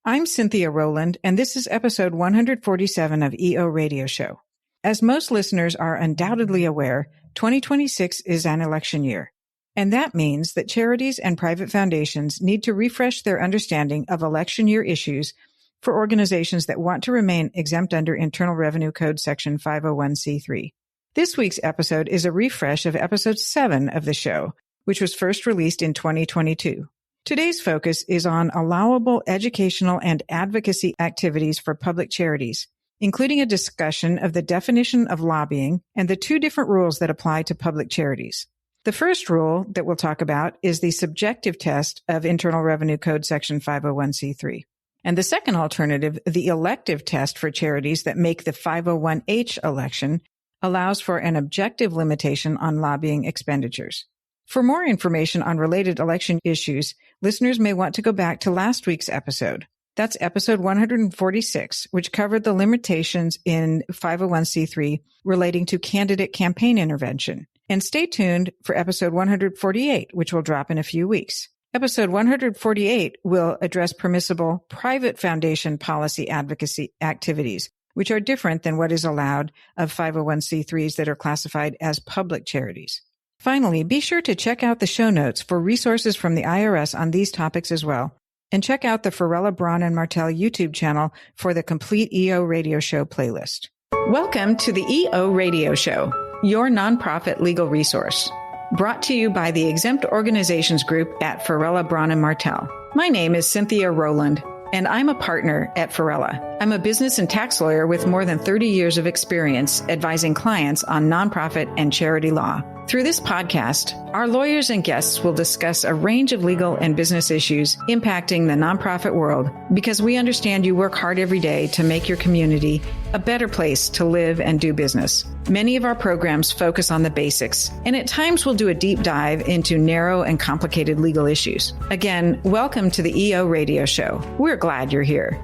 I'm Cynthia Rowland, and this is episode 147 of EO Radio Show. As most listeners are undoubtedly aware, 2026 is an election year. And that means that charities and private foundations need to refresh their understanding of election year issues for organizations that want to remain exempt under Internal Revenue Code Section 501c3. This week's episode is a refresh of episode 7 of the show, which was first released in 2022. Today's focus is on allowable educational and advocacy activities for public charities, including a discussion of the definition of lobbying and the two different rules that apply to public charities. The first rule that we'll talk about is the subjective test of Internal Revenue Code Section 501c3. And the second alternative, the elective test for charities that make the 501h election, allows for an objective limitation on lobbying expenditures. For more information on related election issues, listeners may want to go back to last week's episode. That's episode 146, which covered the limitations in 501c3 relating to candidate campaign intervention. And stay tuned for episode 148, which will drop in a few weeks. Episode 148 will address permissible private foundation policy advocacy activities, which are different than what is allowed of 501c3s that are classified as public charities. Finally, be sure to check out the show notes for resources from the IRS on these topics as well. And check out the Farella, Braun, and Martell YouTube channel for the complete EO Radio Show playlist. Welcome to the EO Radio Show, your nonprofit legal resource. Brought to you by the Exempt Organizations Group at Farella, Braun, and Martell. My name is Cynthia Rowland, and I'm a partner at Farella. I'm a business and tax lawyer with more than 30 years of experience advising clients on nonprofit and charity law. Through this podcast, our lawyers and guests will discuss a range of legal and business issues impacting the nonprofit world because we understand you work hard every day to make your community a better place to live and do business. Many of our programs focus on the basics, and at times we'll do a deep dive into narrow and complicated legal issues. Again, welcome to the EO Radio Show. We're glad you're here.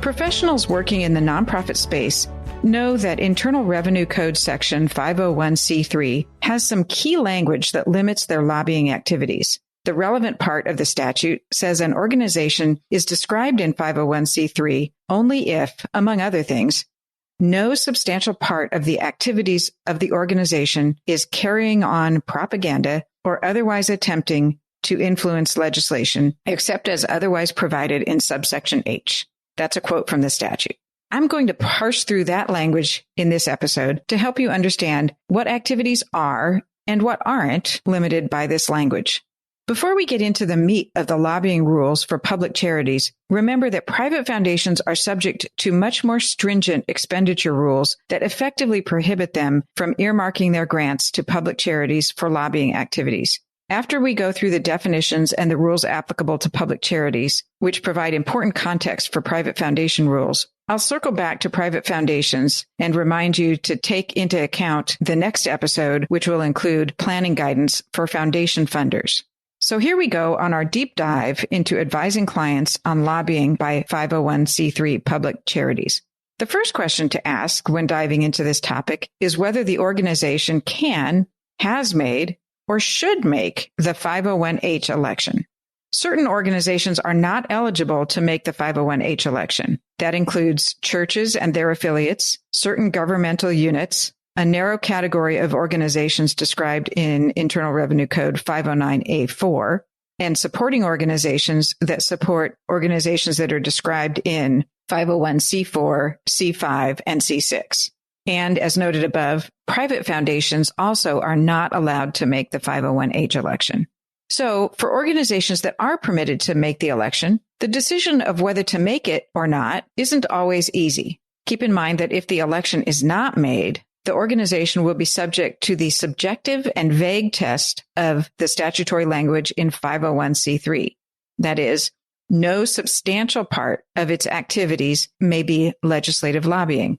Professionals working in the nonprofit space know that Internal Revenue Code Section 501c3 has some key language that limits their lobbying activities. The relevant part of the statute says an organization is described in 501c3 only if, among other things, no substantial part of the activities of the organization is carrying on propaganda or otherwise attempting to influence legislation, except as otherwise provided in subsection H. That's a quote from the statute. I'm going to parse through that language in this episode to help you understand what activities are and what aren't limited by this language. Before we get into the meat of the lobbying rules for public charities, remember that private foundations are subject to much more stringent expenditure rules that effectively prohibit them from earmarking their grants to public charities for lobbying activities. After we go through the definitions and the rules applicable to public charities, which provide important context for private foundation rules, I'll circle back to private foundations and remind you to take into account the next episode, which will include planning guidance for foundation funders. So here we go on our deep dive into advising clients on lobbying by 501c3 public charities. The first question to ask when diving into this topic is whether the organization can, has made, or should make the 501h election. Certain organizations are not eligible to make the 501h election. That includes churches and their affiliates, certain governmental units, a narrow category of organizations described in Internal Revenue Code 509A4, and supporting organizations that support organizations that are described in 501c4, C5, and C6. And as noted above, private foundations also are not allowed to make the 501h election. So for organizations that are permitted to make the election, the decision of whether to make it or not isn't always easy. Keep in mind that if the election is not made, the organization will be subject to the subjective and vague test of the statutory language in 501c3. That is, no substantial part of its activities may be legislative lobbying.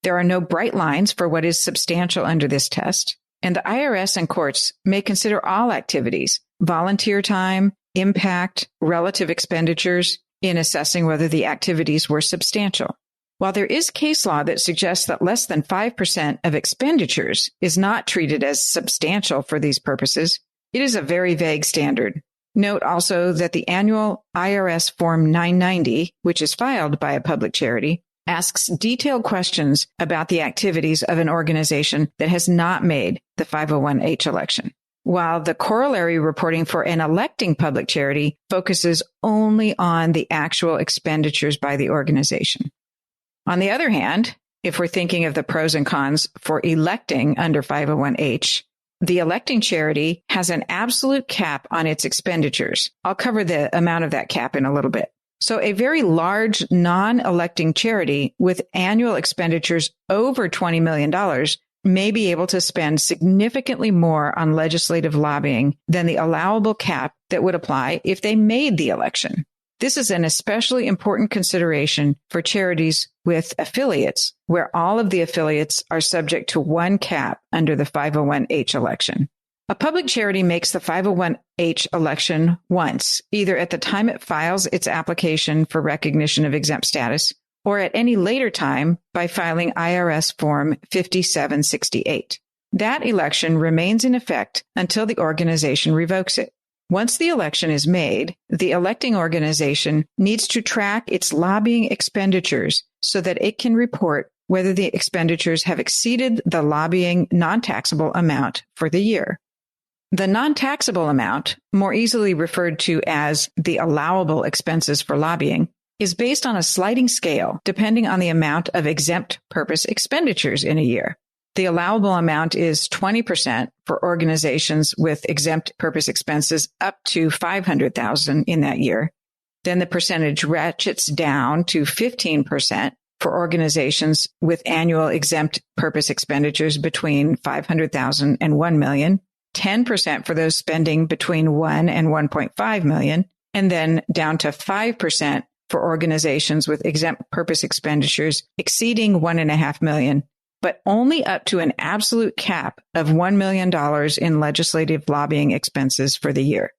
There are no bright lines for what is substantial under this test, and the IRS and courts may consider all activities, volunteer time, impact, relative expenditures, in assessing whether the activities were substantial. While there is case law that suggests that less than 5% of expenditures is not treated as substantial for these purposes, it is a very vague standard. Note also that the annual IRS Form 990, which is filed by a public charity, asks detailed questions about the activities of an organization that has not made the 501h election, while the corollary reporting for an electing public charity focuses only on the actual expenditures by the organization. On the other hand, if we're thinking of the pros and cons for electing under 501h, the electing charity has an absolute cap on its expenditures. I'll cover the amount of that cap in a little bit. So a very large non-electing charity with annual expenditures over $20 million may be able to spend significantly more on legislative lobbying than the allowable cap that would apply if they made the election. This is an especially important consideration for charities with affiliates, where all of the affiliates are subject to one cap under the 501h election. A public charity makes the 501h election once, either at the time it files its application for recognition of exempt status or at any later time by filing IRS Form 5768. That election remains in effect until the organization revokes it. Once the election is made, the electing organization needs to track its lobbying expenditures so that it can report whether the expenditures have exceeded the lobbying non-taxable amount for the year. The non-taxable amount, more easily referred to as the allowable expenses for lobbying, is based on a sliding scale depending on the amount of exempt purpose expenditures in a year. The allowable amount is 20% for organizations with exempt purpose expenses up to $500,000 in that year. Then the percentage ratchets down to 15% for organizations with annual exempt purpose expenditures between $500,000 and $1 million. 10% for those spending between $1 and $1.5 million, and then down to 5% for organizations with exempt purpose expenditures exceeding $1.5 million, but only up to an absolute cap of $1 million in legislative lobbying expenses for the year.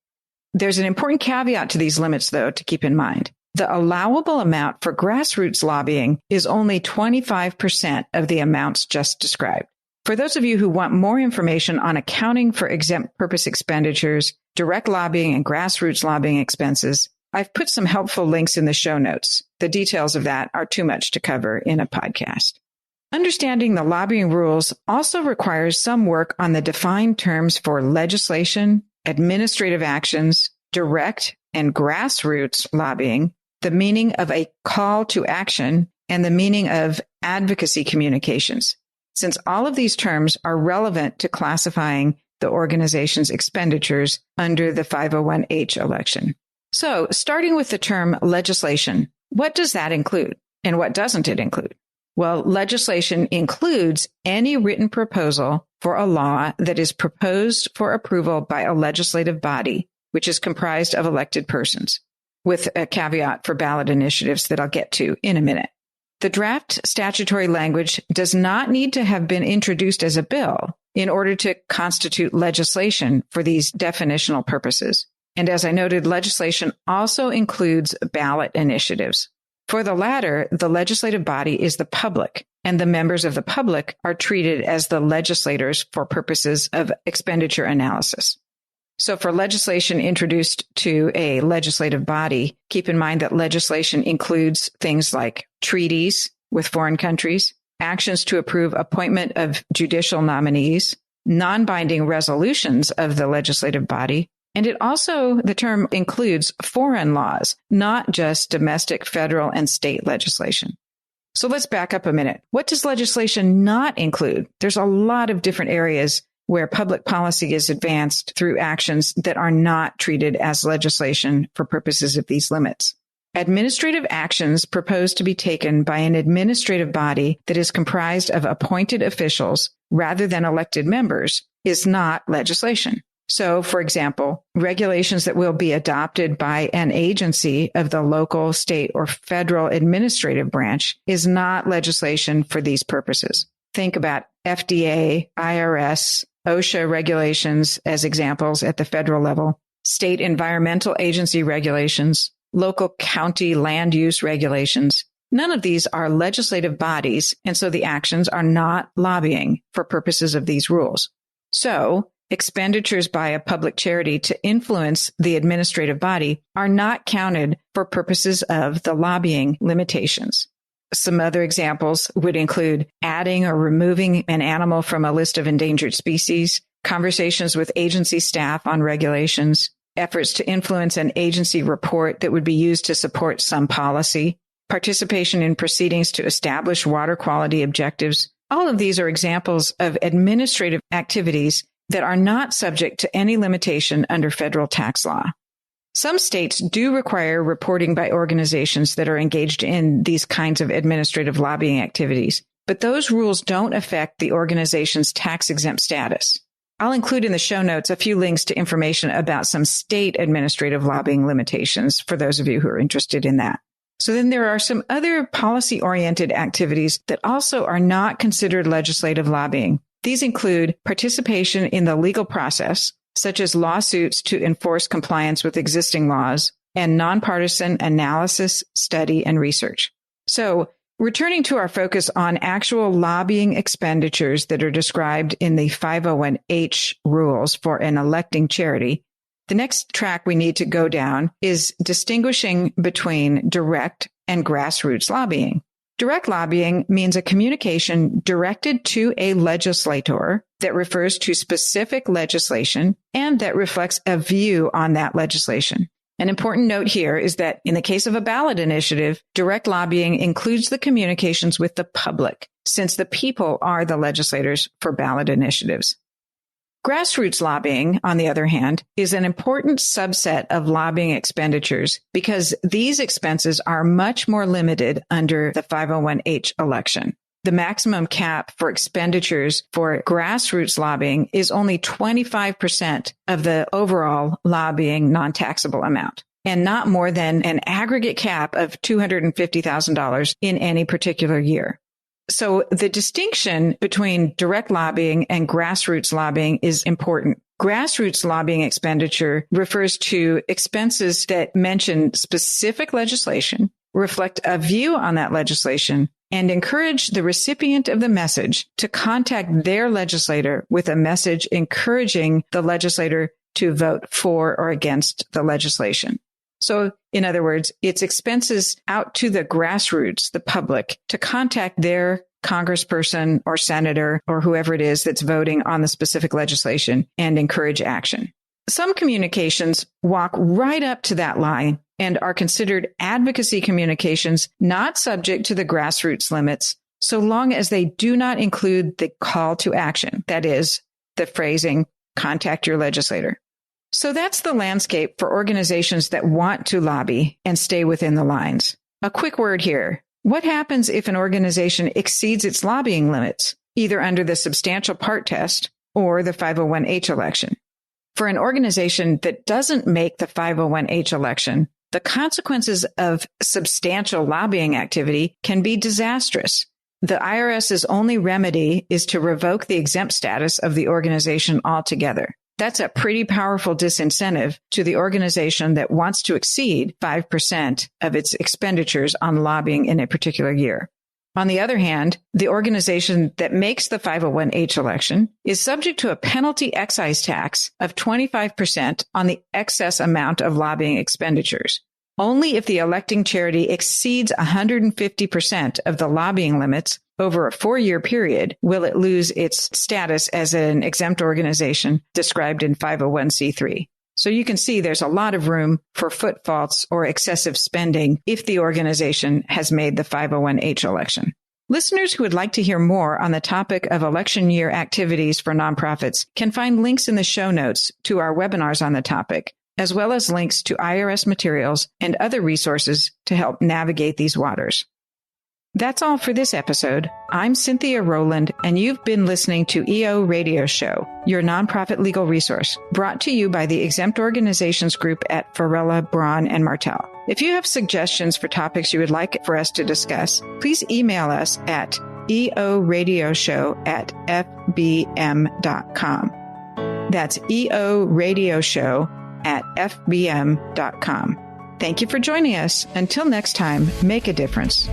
There's an important caveat to these limits, though, to keep in mind. The allowable amount for grassroots lobbying is only 25% of the amounts just described. For those of you who want more information on accounting for exempt purpose expenditures, direct lobbying, and grassroots lobbying expenses, I've put some helpful links in the show notes. The details of that are too much to cover in a podcast. Understanding the lobbying rules also requires some work on the defined terms for legislation, administrative actions, direct and grassroots lobbying, the meaning of a call to action, and the meaning of advocacy communications, since all of these terms are relevant to classifying the organization's expenditures under the 501h election. So, starting with the term legislation, what does that include? And what doesn't it include? Well, legislation includes any written proposal for a law that is proposed for approval by a legislative body, which is comprised of elected persons, with a caveat for ballot initiatives that I'll get to in a minute. The draft statutory language does not need to have been introduced as a bill in order to constitute legislation for these definitional purposes. And as I noted, legislation also includes ballot initiatives. For the latter, the legislative body is the public, and the members of the public are treated as the legislators for purposes of expenditure analysis. So for legislation introduced to a legislative body, keep in mind that legislation includes things like treaties with foreign countries, actions to approve appointment of judicial nominees, non-binding resolutions of the legislative body, and the term includes foreign laws, not just domestic, federal, and state legislation. So let's back up a minute. What does legislation not include? There's a lot of different areas where public policy is advanced through actions that are not treated as legislation for purposes of these limits. Administrative actions proposed to be taken by an administrative body that is comprised of appointed officials rather than elected members is not legislation. So, for example, regulations that will be adopted by an agency of the local, state, or federal administrative branch is not legislation for these purposes. Think about FDA, IRS, OSHA regulations as examples at the federal level, state environmental agency regulations, local county land use regulations. None of these are legislative bodies, and so the actions are not lobbying for purposes of these rules. So, expenditures by a public charity to influence the administrative body are not counted for purposes of the lobbying limitations. Some other examples would include adding or removing an animal from a list of endangered species, conversations with agency staff on regulations, efforts to influence an agency report that would be used to support some policy, participation in proceedings to establish water quality objectives. All of these are examples of administrative activities that are not subject to any limitation under federal tax law. Some states do require reporting by organizations that are engaged in these kinds of administrative lobbying activities, but those rules don't affect the organization's tax-exempt status. I'll include in the show notes a few links to information about some state administrative lobbying limitations for those of you who are interested in that. So then there are some other policy-oriented activities that also are not considered legislative lobbying. These include participation in the legal process, such as lawsuits to enforce compliance with existing laws, and nonpartisan analysis, study, and research. So, returning to our focus on actual lobbying expenditures that are described in the 501H rules for an electing charity, the next track we need to go down is distinguishing between direct and grassroots lobbying. Direct lobbying means a communication directed to a legislator that refers to specific legislation and that reflects a view on that legislation. An important note here is that in the case of a ballot initiative, direct lobbying includes the communications with the public, since the people are the legislators for ballot initiatives. Grassroots lobbying, on the other hand, is an important subset of lobbying expenditures because these expenses are much more limited under the 501H election. The maximum cap for expenditures for grassroots lobbying is only 25% of the overall lobbying non-taxable amount, and not more than an aggregate cap of $250,000 in any particular year. So the distinction between direct lobbying and grassroots lobbying is important. Grassroots lobbying expenditure refers to expenses that mention specific legislation, reflect a view on that legislation, and encourage the recipient of the message to contact their legislator with a message encouraging the legislator to vote for or against the legislation. So, in other words, it's expenses out to the grassroots, the public, to contact their congressperson or senator or whoever it is that's voting on the specific legislation and encourage action. Some communications walk right up to that line and are considered advocacy communications not subject to the grassroots limits, so long as they do not include the call to action, that is, the phrasing, contact your legislator. So that's the landscape for organizations that want to lobby and stay within the lines. A quick word here. What happens if an organization exceeds its lobbying limits, either under the substantial part test or the 501H election? For an organization that doesn't make the 501H election, the consequences of substantial lobbying activity can be disastrous. The IRS's only remedy is to revoke the exempt status of the organization altogether. That's a pretty powerful disincentive to the organization that wants to exceed 5% of its expenditures on lobbying in a particular year. On the other hand, the organization that makes the 501H election is subject to a penalty excise tax of 25% on the excess amount of lobbying expenditures. Only if the electing charity exceeds 150% of the lobbying limits over a 4-year period will it lose its status as an exempt organization described in 501c3. So you can see there's a lot of room for foot faults or excessive spending if the organization has made the 501H election. Listeners who would like to hear more on the topic of election year activities for nonprofits can find links in the show notes to our webinars on the topic, as well as links to IRS materials and other resources to help navigate these waters. That's all for this episode. I'm Cynthia Rowland, and you've been listening to EO Radio Show, your nonprofit legal resource, brought to you by the Exempt Organizations Group at Varela, Braun, and Martel. If you have suggestions for topics you would like for us to discuss, please email us at eoradioshow@fbm.com. That's eoradioshow@fbm.com. Thank you for joining us. Until next time, make a difference.